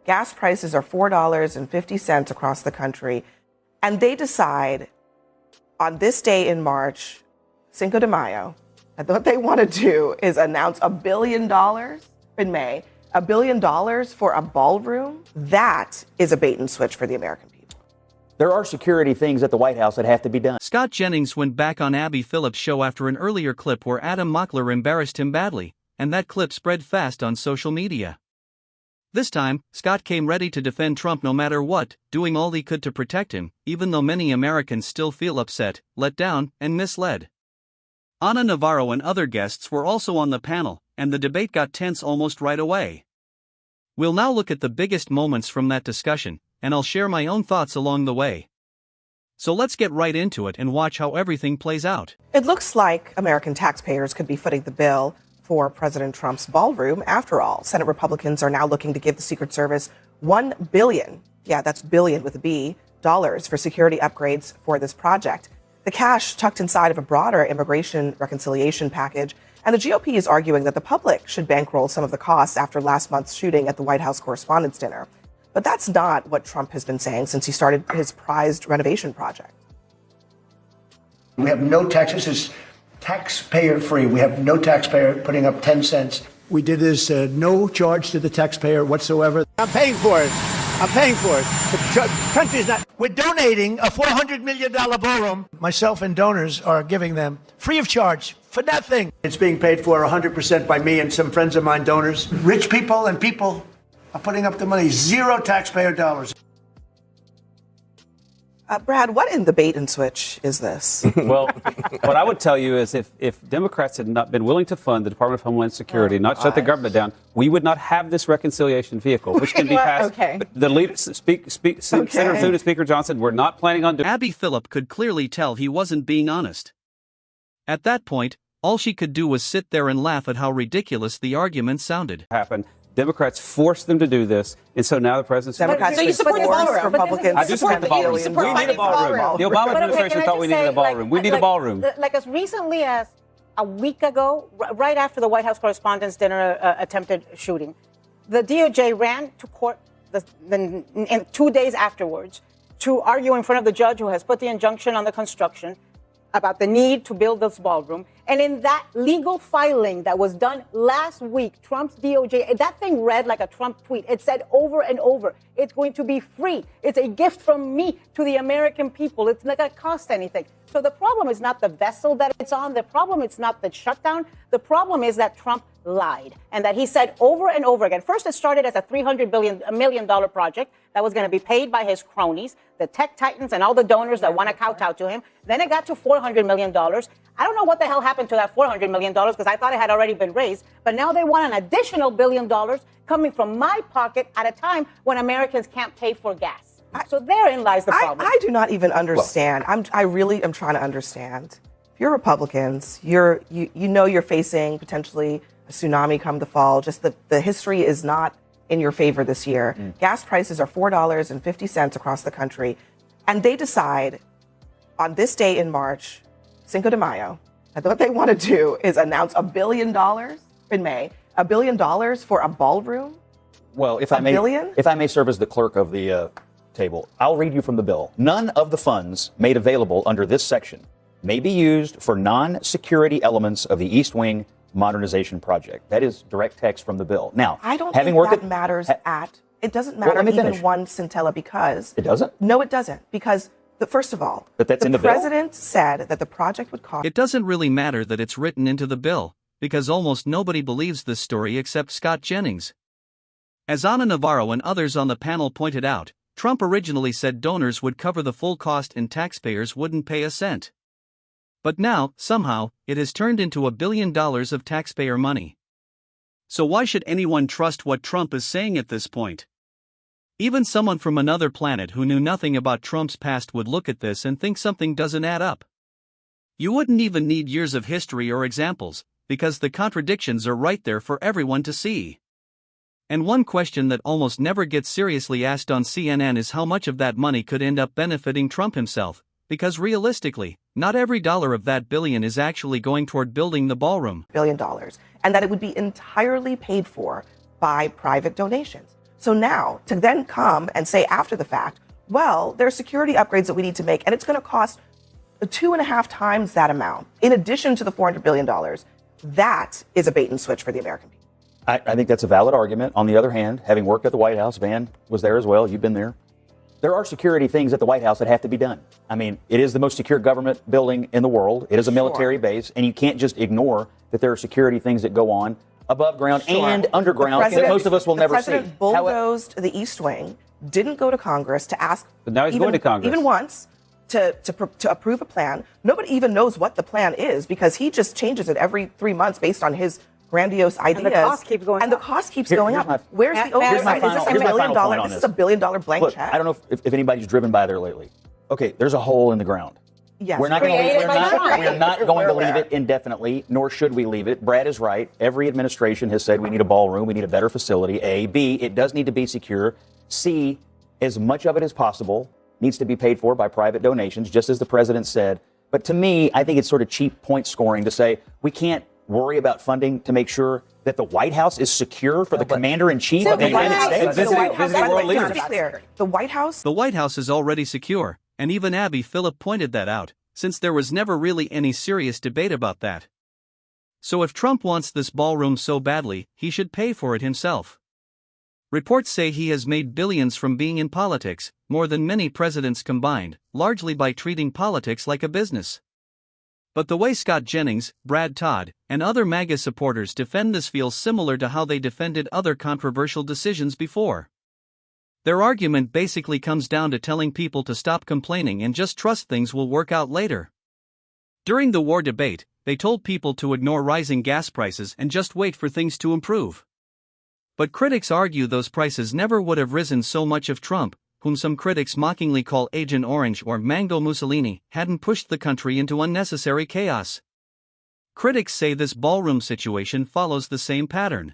Gas prices are $4.50 across the country. And they decide on this day in March, Cinco de Mayo, that what they want to do is announce $1 billion in May, $1 billion for a ballroom. That is a bait and switch for the American people. There are security things at the White House that have to be done. Scott Jennings went back on Abby Phillip's show after an earlier clip where Adam Mockler embarrassed him badly, and that clip spread fast on social media. This time, Scott came ready to defend Trump no matter what, doing all he could to protect him, even though many Americans still feel upset, let down, and misled. Ana Navarro and other guests were also on the panel, and the debate got tense almost right away. We'll now look at the biggest moments from that discussion, and I'll share my own thoughts along the way. So let's get right into it and watch how everything plays out. It looks like American taxpayers could be footing the bill for President Trump's ballroom. After all, Senate Republicans are now looking to give the Secret Service $1 billion, yeah, that's billion with a B, dollars for security upgrades for this project. The cash tucked inside of a broader immigration reconciliation package, and the GOP is arguing that the public should bankroll some of the costs after last month's shooting at the White House Correspondents' Dinner. But that's not what Trump has been saying since he started his prized renovation project. We have no taxes. This is taxpayer-free. We have no taxpayer putting up 10 cents. We did this no charge to the taxpayer whatsoever. I'm paying for it. I'm paying for it. The country's not. We're donating a $400 million ballroom. Myself and donors are giving them free of charge for nothing. It's being paid for 100% by me and some friends of mine, donors. Rich people and people are putting up the money. Zero taxpayer dollars. Brad, what in the bait and switch is this? Well, what I would tell you is if Democrats had not been willing to fund the Department of Homeland Security, not shut the government down, we would not have this reconciliation vehicle, which can be passed. Okay. The leader, Senator Thune and Speaker Johnson, we're not planning on doing. Abby Phillip could clearly tell he wasn't being honest. At that point, all she could do was sit there and laugh at how ridiculous the argument sounded. Happen. Democrats forced them to do this, and so now the president's... Democrats so you support the ballroom. Republicans. I do support the ballroom. We need a ballroom. The Obama administration thought we needed a ballroom. We need a ballroom. Like as recently as a week ago, right after the White House Correspondents' Dinner attempted shooting, the DOJ ran to court in 2 days afterwards to argue in front of the judge who has put the injunction on the construction about the need to build this ballroom. And in that legal filing that was done last week, Trump's DOJ, that thing read like a Trump tweet. It said over and over, it's going to be free. It's a gift from me to the American people. It's not going to cost anything. So the problem is not the vessel that it's on. The problem is not the shutdown. The problem is that Trump lied and that he said over and over again. First, it started as a $300 million project that was going to be paid by his cronies, the tech titans and all the donors that want to kowtow to him. Then it got to $400 million. I don't know what the hell happened to that $400 million because I thought it had already been raised. But now they want an additional $1 billion coming from my pocket at a time when Americans can't pay for gas. So therein lies the problem. I do not even understand. I really am trying to understand. You're Republicans. You know you're facing potentially a tsunami come the fall. Just the history is not in your favor this year. Gas prices are $4.50 across the country. And they decide on this day in March, Cinco de Mayo, that what they want to do is announce $1 billion in May, $1 billion for a ballroom. Well, if I may serve as the clerk of the table, I'll read you from the bill. None of the funds made available under this section may be used for non-security elements of the East Wing modernization project. That is direct text from the bill. Now, I don't think that matters it doesn't matter even one scintilla because... It doesn't? No, it doesn't. Because, first of all, but that's in the president said that the project would cost... It doesn't really matter that it's written into the bill, because almost nobody believes this story except Scott Jennings. As Ana Navarro and others on the panel pointed out, Trump originally said donors would cover the full cost and taxpayers wouldn't pay a cent. But now, somehow, it has turned into $1 billion of taxpayer money. So why should anyone trust what Trump is saying at this point? Even someone from another planet who knew nothing about Trump's past would look at this and think something doesn't add up. You wouldn't even need years of history or examples, because the contradictions are right there for everyone to see. And one question that almost never gets seriously asked on CNN is how much of that money could end up benefiting Trump himself, because realistically, not every dollar of that billion is actually going toward building the ballroom. $1 billion, and that it would be entirely paid for by private donations. So now to then come and say after the fact, well, there are security upgrades that we need to make, and it's going to cost 2.5 times that amount, in addition to the $400 billion. That is a bait and switch for the American people. I think that's a valid argument. On the other hand, having worked at the White House, Van was there as well. You've been there. There are security things at the White House that have to be done. I mean, it is the most secure government building in the world. It is a military base, and you can't just ignore that there are security things that go on above ground and underground that most of us will never see. The president bulldozed the East Wing, didn't go to Congress to ask. But now he's going to Congress. Even once. To approve a plan. Nobody even knows what the plan is because he just changes it every 3 months based on his grandiose ideas. And the cost keeps going up. And the cost keeps going up. Where's the oversight? Is this $1 billion? This is $1 billion blank Look, check. I don't know if anybody's driven by there lately. Okay, there's a hole in the ground. Yes. We're not going to leave it indefinitely, nor should we leave it. Brad is right. Every administration has said we need a ballroom, we need a better facility. A. B, it does need to be secure. C, as much of it as possible needs to be paid for by private donations, just as the president said. But to me, I think it's sort of cheap point scoring to say we can't worry about funding to make sure that the White House is secure for the commander-in-chief of the United States. The White House. The White House is already secure, and even Abby Phillip pointed that out, since there was never really any serious debate about that. So if Trump wants this ballroom so badly, he should pay for it himself. Reports say he has made billions from being in politics, more than many presidents combined, largely by treating politics like a business. But the way Scott Jennings, Brad Todd, and other MAGA supporters defend this feels similar to how they defended other controversial decisions before. Their argument basically comes down to telling people to stop complaining and just trust things will work out later. During the war debate, they told people to ignore rising gas prices and just wait for things to improve. But critics argue those prices never would have risen so much if Trump, whom some critics mockingly call Agent Orange or Mango Mussolini, hadn't pushed the country into unnecessary chaos. Critics say this ballroom situation follows the same pattern.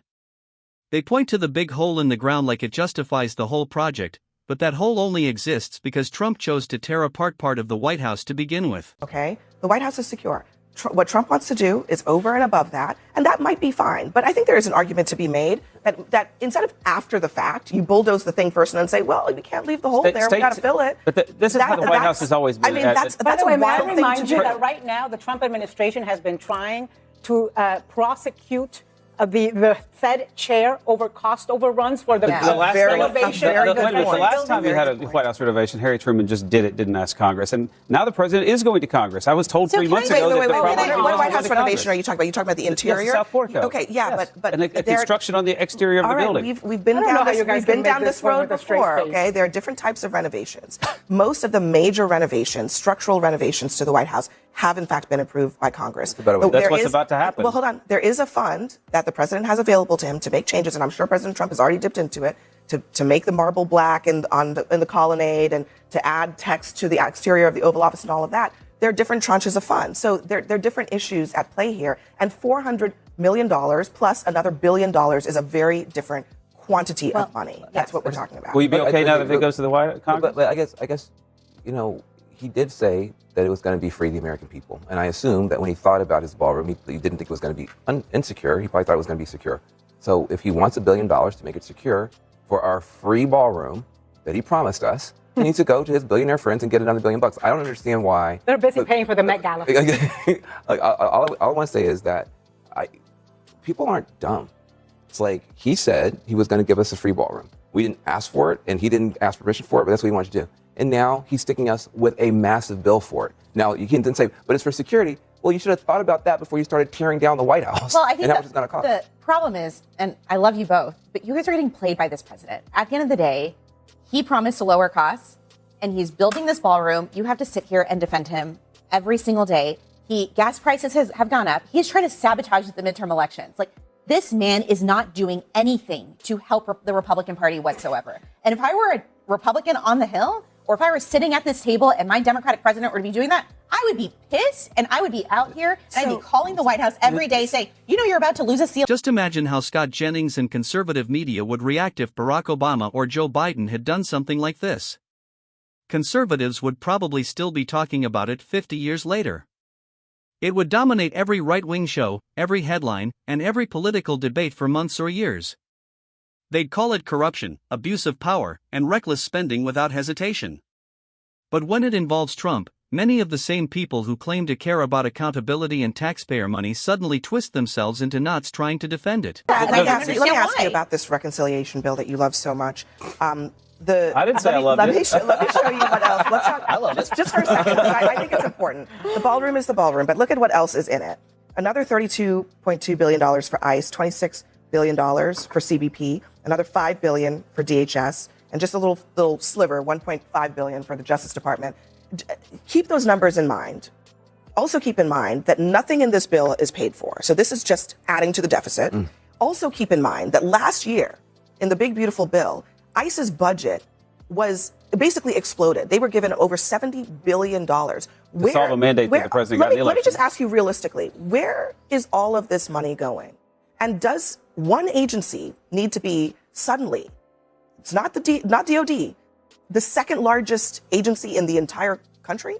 They point to the big hole in the ground like it justifies the whole project, but that hole only exists because Trump chose to tear apart part of the White House to begin with. Okay, the White House is secure. What Trump wants to do is over and above that, and that might be fine. But I think there is an argument to be made that instead of after the fact, you bulldoze the thing first and then say, well, we can't leave the hole there, we got to fill it. But this is how the White House has always been. I mean, that's By the way, a may I wild thing remind to you do. that right now the Trump administration has been trying to prosecute the Fed chair over cost overruns for the last renovation. The last time you had a White House renovation, Harry Truman just did it, didn't ask Congress. And now the president is going to Congress. I was told 3 months ago that the problem What White House renovation are you talking about? Are you talking about the interior? Yes, South Portico. Okay, yeah, yes. but and a construction on the exterior of the building. We've been down this road before. Okay, there are different types of renovations. Most of the major renovations, structural renovations to the White House, have in fact been approved by Congress. That's what's about to happen. Well, hold on. There is a fund that the president has available to him to make changes, and I'm sure President Trump has already dipped into it to make the marble black in the colonnade and to add text to the exterior of the Oval Office and all of that. There are different tranches of funds. So there are different issues at play here. And $400 million plus another $1 billion is a very different quantity of money. That's what we're talking about. Will you be okay now that it goes to the White House? Congress? But I guess, he did say that it was going to be free the American people. And I assume that when he thought about his ballroom, he didn't think it was going to be insecure. He probably thought it was going to be secure. So if he wants $1 billion to make it secure for our free ballroom that he promised us, he needs to go to his billionaire friends and get another $1 billion. I don't understand why. They're busy paying for the Met Gala. All I want to say is that people aren't dumb. It's like he said he was going to give us a free ballroom. We didn't ask for it, and he didn't ask permission for it, but that's what he wanted to do. And now he's sticking us with a massive bill for it. Now, you can then say, but it's for security. Well, you should have thought about that before you started tearing down the White House. Well, I think the problem is, and I love you both, but you guys are getting played by this president. At the end of the day, he promised to lower costs, and he's building this ballroom. You have to sit here and defend him every single day. Gas prices have gone up. He's trying to sabotage the midterm elections. Like, this man is not doing anything to help the Republican Party whatsoever. And if I were a Republican on the Hill, or if I were sitting at this table and my Democratic president were to be doing that, I would be pissed and I would be out here and I'd be calling the White House every day saying, you're about to lose a seal. Just imagine how Scott Jennings and conservative media would react if Barack Obama or Joe Biden had done something like this. Conservatives would probably still be talking about it 50 years later. It would dominate every right-wing show, every headline, and every political debate for months or years. They'd call it corruption, abuse of power, and reckless spending without hesitation. But when it involves Trump, many of the same people who claim to care about accountability and taxpayer money suddenly twist themselves into knots trying to defend it. Let me ask you about this reconciliation bill that you love so much. I didn't say I loved it. Let me show you what else. Let's talk. I love it. Just for a second, because I think it's important. The ballroom is the ballroom, but look at what else is in it. Another $32.2 billion for ICE, $26 billion for CBP, another $5 billion for DHS, and just a little sliver, $1.5 billion for the Justice Department. Keep those numbers in mind. Also keep in mind that nothing in this bill is paid for. So this is just adding to the deficit. Also keep in mind that last year, in the big, beautiful bill, ICE's budget was basically exploded. They were given over $70 billion. To solve a mandate that the president got in the election. Let me just ask you realistically, where is all of this money going? And does one agency need to be suddenly, it's not DOD, the second largest agency in the entire country?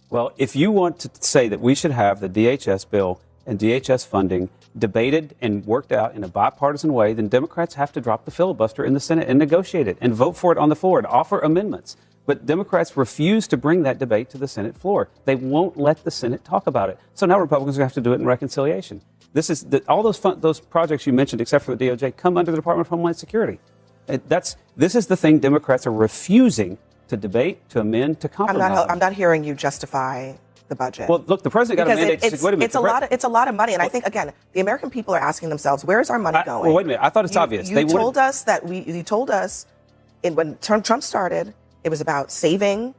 Well, if you want to say that we should have the DHS bill and DHS funding debated and worked out in a bipartisan way, then Democrats have to drop the filibuster in the Senate and negotiate it and vote for it on the floor and offer amendments. But Democrats refuse to bring that debate to the Senate floor. They won't let the Senate talk about it. So now Republicans have to do it in reconciliation. This is all those projects you mentioned, except for the DOJ, come under the Department of Homeland Security. This is the thing Democrats are refusing to debate, to amend, to compromise. I'm not hearing you justify the budget. Well, look, the president got a mandate. It's a lot of money, and I think again, the American people are asking themselves, "Where is our money going?" Well, wait a minute. I thought it's obvious. You told us when Trump started, it was about saving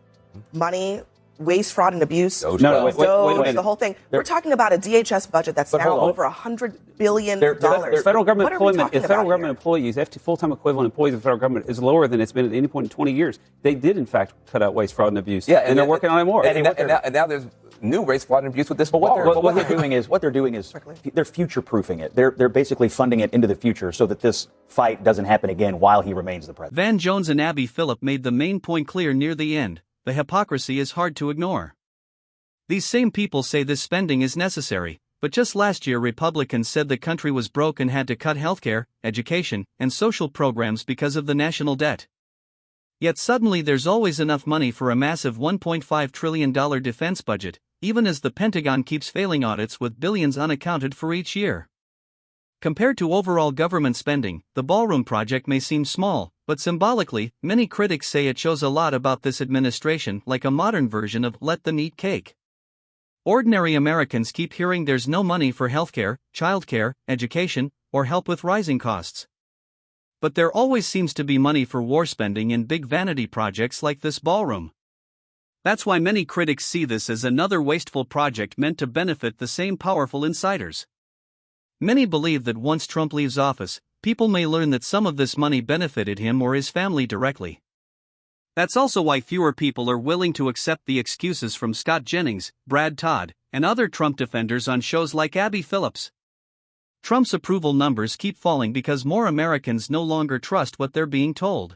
money, waste, fraud, and abuse. Wait, the whole thing. We're talking about a DHS budget that's now over $100 billion. Federal government employment, federal government employees, full-time equivalent employees of the federal government is lower than it's been at any point in 20 years. They did, in fact, cut out waste, fraud, and abuse. Yeah, and they're working on it more. And now there's new waste, fraud, and abuse with this. But what they're doing is they're future-proofing it. They're basically funding it into the future so that this fight doesn't happen again while he remains the president. Van Jones and Abby Phillip made the main point clear near the end. The hypocrisy is hard to ignore. These same people say this spending is necessary, but just last year Republicans said the country was broke and had to cut healthcare, education, and social programs because of the national debt. Yet suddenly there's always enough money for a massive $1.5 trillion defense budget, even as the Pentagon keeps failing audits with billions unaccounted for each year. Compared to overall government spending, the Ballroom project may seem small, but symbolically, many critics say it shows a lot about this administration, like a modern version of "let them eat cake." Ordinary Americans keep hearing there's no money for healthcare, childcare, education, or help with rising costs. But there always seems to be money for war spending in big vanity projects like this Ballroom. That's why many critics see this as another wasteful project meant to benefit the same powerful insiders. Many believe that once Trump leaves office, people may learn that some of this money benefited him or his family directly. That's also why fewer people are willing to accept the excuses from Scott Jennings, Brad Todd, and other Trump defenders on shows like Abby Phillip's. Trump's approval numbers keep falling because more Americans no longer trust what they're being told.